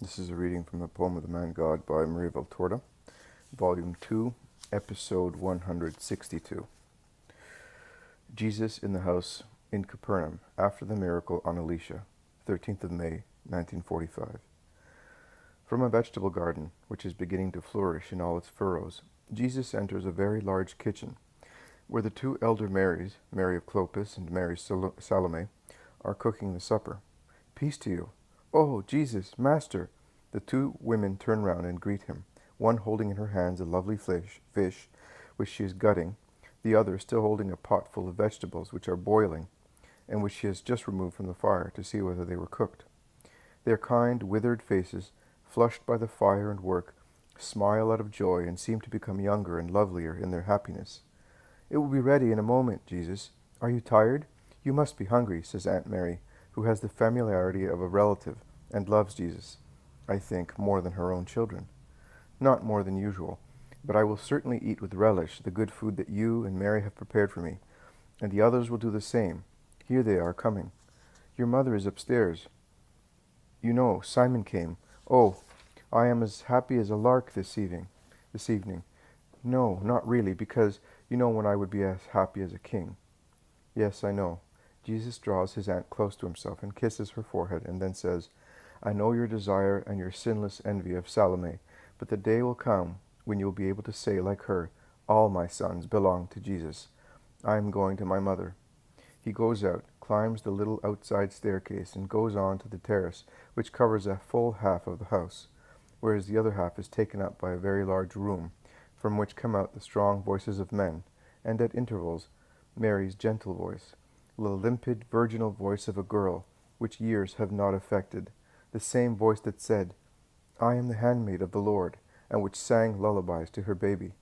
This is a reading from the poem of the Man God by Maria Valtorta, Volume 2, Episode 162. Jesus in the house in Capernaum, after the miracle on Elisha, 13th of May, 1945. From a vegetable garden, which is beginning to flourish in all its furrows, Jesus enters a very large kitchen, where the two elder Marys, Mary of Clopas and Mary Salome, are cooking the supper. Peace to you. Oh, Jesus, Master! The two women turn round and greet him, one holding in her hands a lovely fish which she is gutting, the other still holding a pot full of vegetables which are boiling, and which she has just removed from the fire to see whether they were cooked. Their kind, withered faces, flushed by the fire and work, smile out of joy and seem to become younger and lovelier in their happiness. It will be ready in a moment, Jesus. Are you tired? You must be hungry, says Aunt Mary, who has the familiarity of a relative and loves Jesus, I think, more than her own children. Not more than usual, but I will certainly eat with relish the good food that you and Mary have prepared for me, and the others will do the same. Here they are coming. Your mother is upstairs. You know, Simon came. Oh, I am as happy as a lark this evening. No, not really, because you know when I would be as happy as a king. Yes, I know. Jesus draws his aunt close to himself and kisses her forehead, and then says, I know your desire and your sinless envy of Salome, but the day will come when you will be able to say, like her, all my sons belong to Jesus. I am going to my mother. He goes out, climbs the little outside staircase, and goes on to the terrace, which covers a full half of the house, whereas the other half is taken up by a very large room, from which come out the strong voices of men, and at intervals Mary's gentle voice, the limpid, virginal voice of a girl, which years have not affected, the same voice that said, I am the handmaid of the Lord, and which sang lullabies to her baby.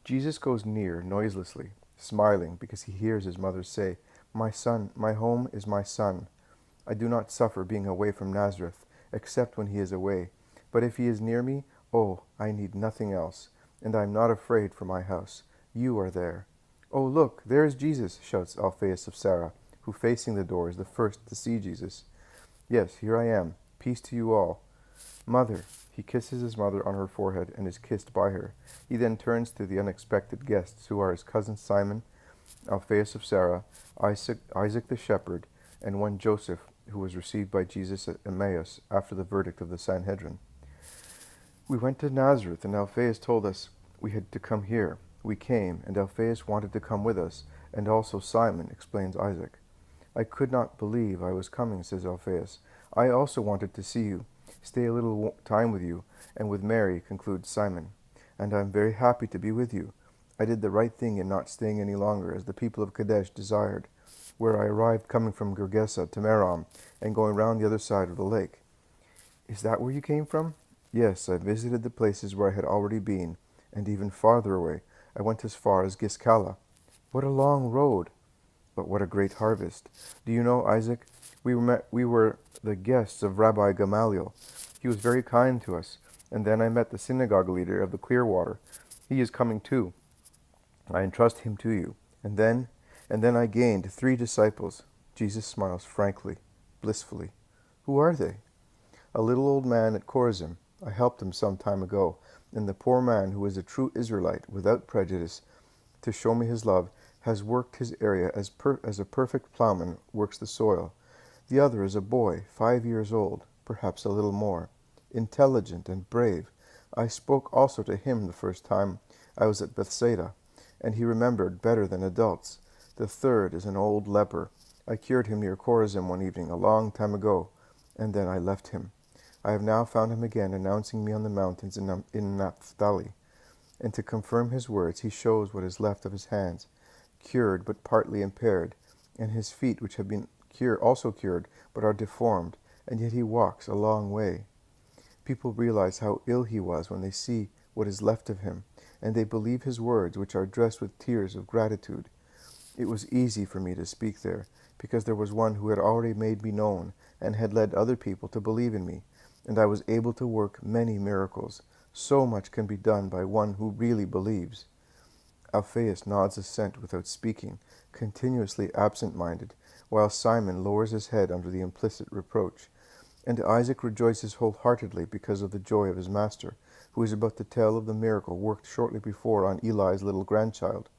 Jesus goes near noiselessly, smiling because he hears his mother say, My son, my home is my son. I do not suffer being away from Nazareth, except when he is away. But if he is near me, oh, I need nothing else, and I am not afraid for my house. You are there. Oh, look, there is Jesus, shouts Alphaeus of Sarah, who facing the door is the first to see Jesus. Yes, here I am. Peace to you all. Mother. He kisses his mother on her forehead and is kissed by her. He then turns to the unexpected guests, who are his cousin Simon, Alphaeus of Sarah, Isaac the shepherd, and one Joseph, who was received by Jesus at Emmaus after the verdict of the Sanhedrin. We went to Nazareth, and Alphaeus told us we had to come here. We came, and Alphaeus wanted to come with us, and also Simon, explains Isaac. I could not believe I was coming, says Alphaeus. I also wanted to see you, stay a little time with you, and with Mary, concludes Simon. And I am very happy to be with you. I did the right thing in not staying any longer, as the people of Kadesh desired, where I arrived coming from Gergesa to Merom, and going round the other side of the lake. Is that where you came from? Yes, I visited the places where I had already been, and even farther away. I went as far as Giscala. What a long road! But what a great harvest. Do you know, Isaac, we were the guests of Rabbi Gamaliel. He was very kind to us, and then I met the synagogue leader of the Clearwater. He is coming too. I entrust him to you. And then I gained 3 disciples. Jesus smiles frankly, blissfully. Who are they? A little old man at Chorazim. I helped him some time ago, and the poor man who is a true Israelite, without prejudice, to show me his love, has worked his area as a perfect plowman works the soil. The other is a boy, 5 years old, perhaps a little more, intelligent and brave. I spoke also to him the first time I was at Bethsaida, and he remembered better than adults. The third is an old leper. I cured him near Chorazim one evening a long time ago, and then I left him. I have now found him again, announcing me on the mountains in Naphtali. And to confirm his words, he shows what is left of his hands, cured but partly impaired, and his feet, which have been also cured but are deformed, and yet he walks a long way. People realize how ill he was when they see what is left of him, and they believe his words, which are dressed with tears of gratitude. It was easy for me to speak there, because there was one who had already made me known, and had led other people to believe in me, and I was able to work many miracles. So much can be done by one who really believes. Alphaeus nods assent without speaking, continuously absent-minded, while Simon lowers his head under the implicit reproach. And Isaac rejoices wholeheartedly because of the joy of his master, who is about to tell of the miracle worked shortly before on Eli's little grandchild.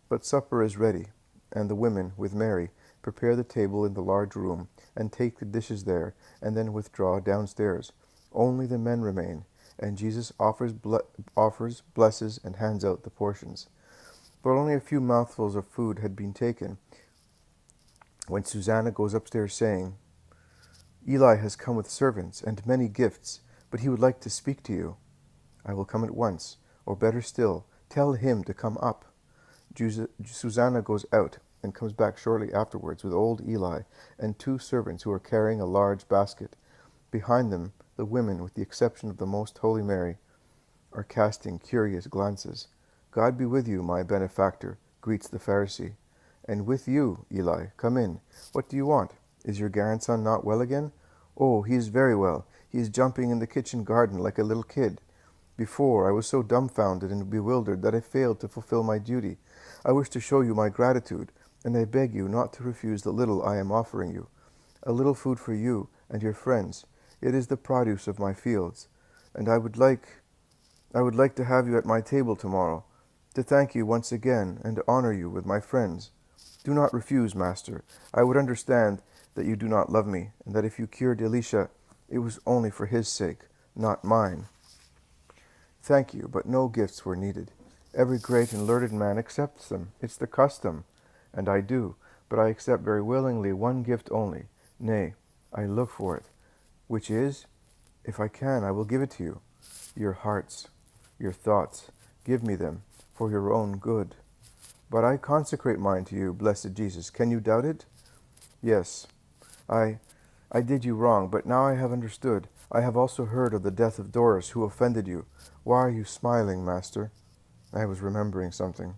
But supper is ready, and the women, with Mary, prepare the table in the large room, and take the dishes there, and then withdraw downstairs. Only the men remain, and Jesus offers, blesses, and hands out the portions. But only a few mouthfuls of food had been taken, when Susanna goes upstairs saying, "Eli has come with servants and many gifts, but he would like to speak to you." "I will come at once, or better still, tell him to come up." Susanna goes out and comes back shortly afterwards with old Eli and two servants who are carrying a large basket. Behind them, the women, with the exception of the Most Holy Mary, are casting curious glances. "God be with you, my benefactor," greets the Pharisee. "And with you, Eli. Come in. What do you want? Is your grandson not well again?" "Oh, he is very well. He is jumping in the kitchen garden like a little kid. Before, I was so dumbfounded and bewildered that I failed to fulfill my duty. I wish to show you my gratitude, and I beg you not to refuse the little I am offering you. A little food for you and your friends. It is the produce of my fields, and I would like to have you at my table tomorrow, to thank you once again and to honor you with my friends. Do not refuse, Master. I would understand that you do not love me, and that if you cured Elisha, it was only for his sake, not mine." "Thank you, but no gifts were needed. Every great and learned man accepts them. It's the custom, and I do, but I accept very willingly one gift only. Nay, I look for it, which is, if I can, I will give it to you. Your hearts, your thoughts, give me them, for your own good. But I consecrate mine to you, blessed Jesus. Can you doubt it? Yes, I did you wrong, but now I have understood. I have also heard of the death of Doris, who offended you. Why are you smiling, Master?" I was remembering something.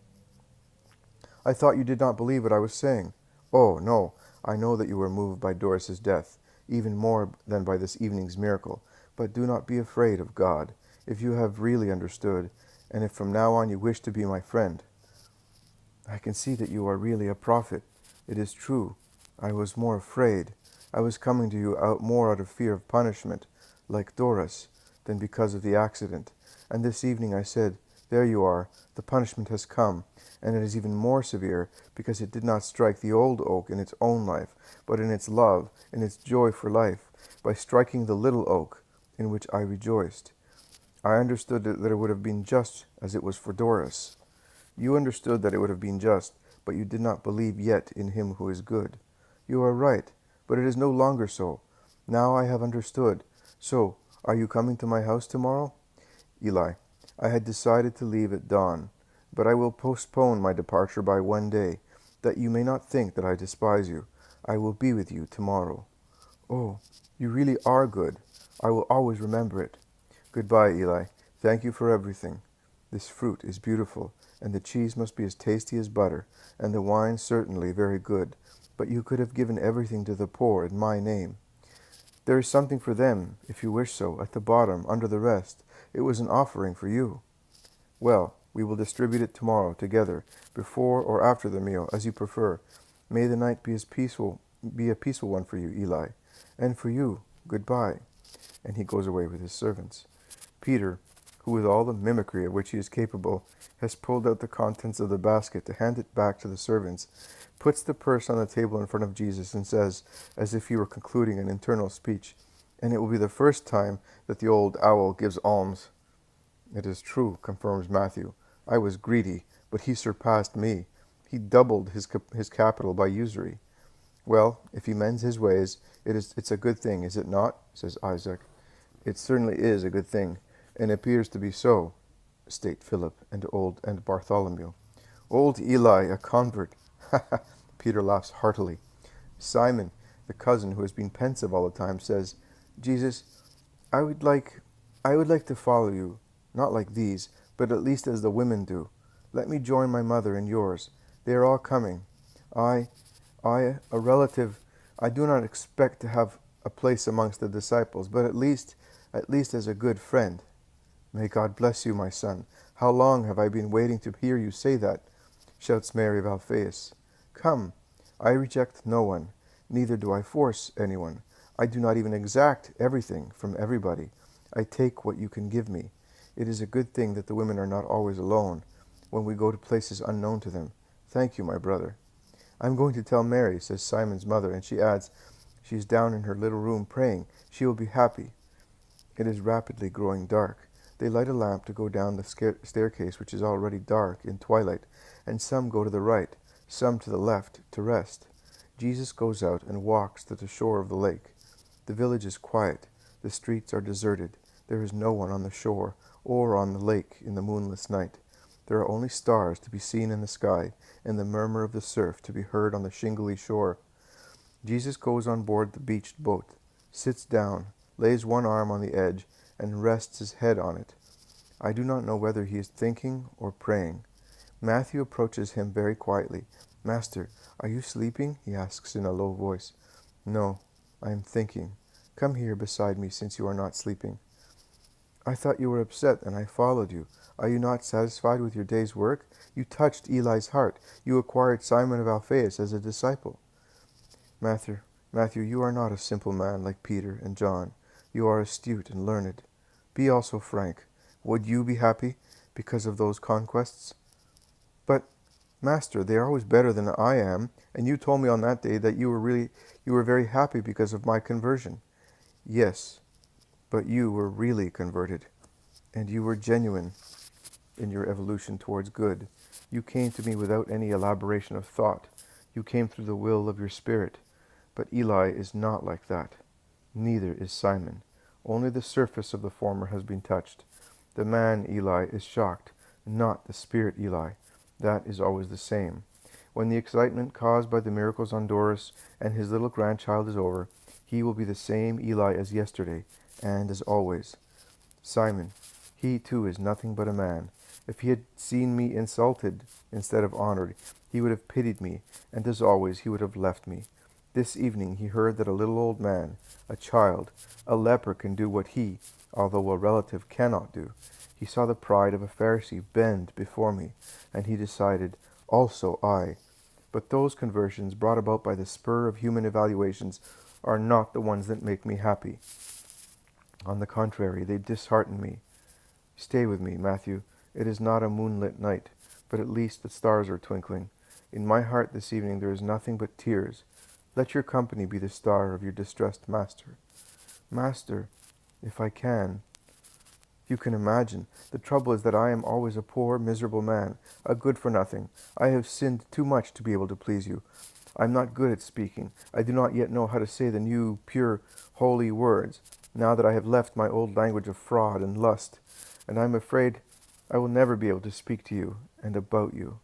"I thought you did not believe what I was saying." "Oh, no, I know that you were moved by Doris's death, even more than by this evening's miracle. But do not be afraid of God, if you have really understood, and if from now on you wish to be my friend. I can see that you are really a prophet. It is true. I was more afraid. I was coming to you more out of fear of punishment, like Doris, than because of the accident. And this evening I said, 'There you are, the punishment has come, and it is even more severe because it did not strike the old oak in its own life, but in its love, in its joy for life, by striking the little oak, in which I rejoiced.' I understood that it would have been just as it was for Doris. You understood that it would have been just, but you did not believe yet in him who is good. You are right, but it is no longer so. Now I have understood. So, are you coming to my house tomorrow?" "Eli, I had decided to leave at dawn, but I will postpone my departure by one day, that you may not think that I despise you. I will be with you tomorrow." "Oh, you really are good. I will always remember it." "Goodbye, Eli. Thank you for everything. This fruit is beautiful, and the cheese must be as tasty as butter, and the wine certainly very good, but you could have given everything to the poor in my name. There is something for them, if you wish so, at the bottom, under the rest. It was an offering for you." "Well, we will distribute it tomorrow, together, before or after the meal, as you prefer. May the night be a peaceful one for you, Eli. And for you, goodbye." And he goes away with his servants. Peter, who with all the mimicry of which he is capable, has pulled out the contents of the basket to hand it back to the servants, puts the purse on the table in front of Jesus, and says, as if he were concluding an internal speech, "And it will be the first time that the old owl gives alms." "It is true," confirms Matthew. "I was greedy, but he surpassed me. He doubled his capital by usury." "Well, if he mends his ways, it's a good thing, is it not?" says Isaac. "It certainly is a good thing, and appears to be so," state Philip and Bartholomew. "Old Eli, a convert." Peter laughs heartily. Simon, the cousin who has been pensive all the time, says, "Jesus, I would like to follow you, not like these, but at least as the women do. Let me join my mother and yours. They are all coming. I, a relative, I do not expect to have a place amongst the disciples, but at least as a good friend." "May God bless you, my son. How long have I been waiting to hear you say that?" shouts Mary of Alphaeus. "Come, I reject no one, neither do I force anyone. I do not even exact everything from everybody. I take what you can give me. It is a good thing that the women are not always alone when we go to places unknown to them. Thank you, my brother. I'm going to tell Mary, says Simon's mother, and she adds, she is down in her little room praying. She will be happy. It is rapidly growing dark. They light a lamp to go down the staircase, which is already dark in twilight, and some go to the right, some to the left, to rest. Jesus goes out and walks to the shore of the lake. The village is quiet. The streets are deserted. There is no one on the shore or on the lake in the moonless night. There are only stars to be seen in the sky, and the murmur of the surf to be heard on the shingly shore. Jesus goes on board the beached boat, sits down, lays one arm on the edge, and rests his head on it. I do not know whether he is thinking or praying. Matthew approaches him very quietly. Master, are you sleeping? He asks in a low voice. No, I am thinking. Come here beside me since you are not sleeping. I thought you were upset and I followed you. Are you not satisfied with your day's work? You touched Eli's heart. You acquired Simon of Alphaeus as a disciple. Matthew, you are not a simple man like Peter and John. You are astute and learned. Be also frank. Would you be happy because of those conquests? But, Master, they are always better than I am, and you told me on that day that you were very happy because of my conversion. Yes, but you were really converted, and you were genuine in your evolution towards good. You came to me without any elaboration of thought. You came through the will of your spirit. But Eli is not like that. Neither is Simon. Only the surface of the former has been touched. The man Eli is shocked, not the spirit Eli. That is always the same. When the excitement caused by the miracles on Doris and his little grandchild is over, he will be the same Eli as yesterday, and as always. Simon, he too is nothing but a man. If he had seen me insulted instead of honored, he would have pitied me, and as always he would have left me. This evening he heard that a little old man, a child, a leper can do what he, although a relative, cannot do. He saw the pride of a Pharisee bend before me, and he decided, also I. But those conversions brought about by the spur of human evaluations are not the ones that make me happy. On the contrary, they dishearten me. Stay with me, Matthew. It is not a moonlit night, but at least the stars are twinkling. In my heart this evening there is nothing but tears. Let your company be the star of your distressed master. Master, if I can. You can imagine. The trouble is that I am always a poor, miserable man, a good-for-nothing. I have sinned too much to be able to please you. I am not good at speaking. I do not yet know how to say the new, pure, holy words, now that I have left my old language of fraud and lust, and I am afraid I will never be able to speak to you and about you.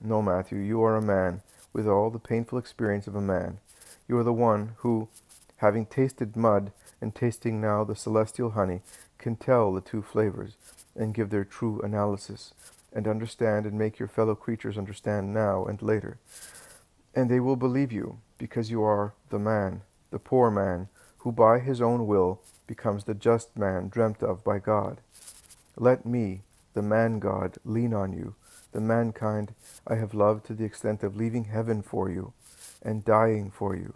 No, Matthew, you are a man, with all the painful experience of a man. You are the one who, having tasted mud and tasting now the celestial honey, can tell the two flavors and give their true analysis, and understand and make your fellow creatures understand now and later. And they will believe you, because you are the man, the poor man, who by his own will becomes the just man dreamt of by God. Let me, the man-God, lean on you, the mankind I have loved to the extent of leaving heaven for you, and dying for you.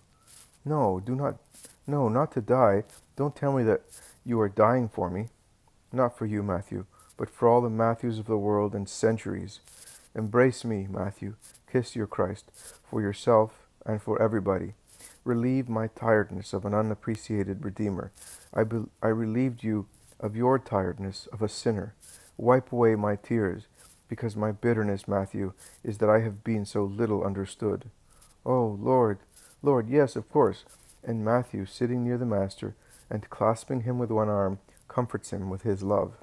No, not to die. Don't tell me that you are dying for me. Not for you, Matthew, but for all the Matthews of the world and centuries. Embrace me, Matthew. Kiss your Christ, for yourself and for everybody. Relieve my tiredness of an unappreciated Redeemer. I relieved you of your tiredness of a sinner. Wipe away my tears, because my bitterness, Matthew, is that I have been so little understood. Oh, Lord, Lord, yes, of course. And Matthew, sitting near the Master, and clasping him with one arm, comforts him with his love.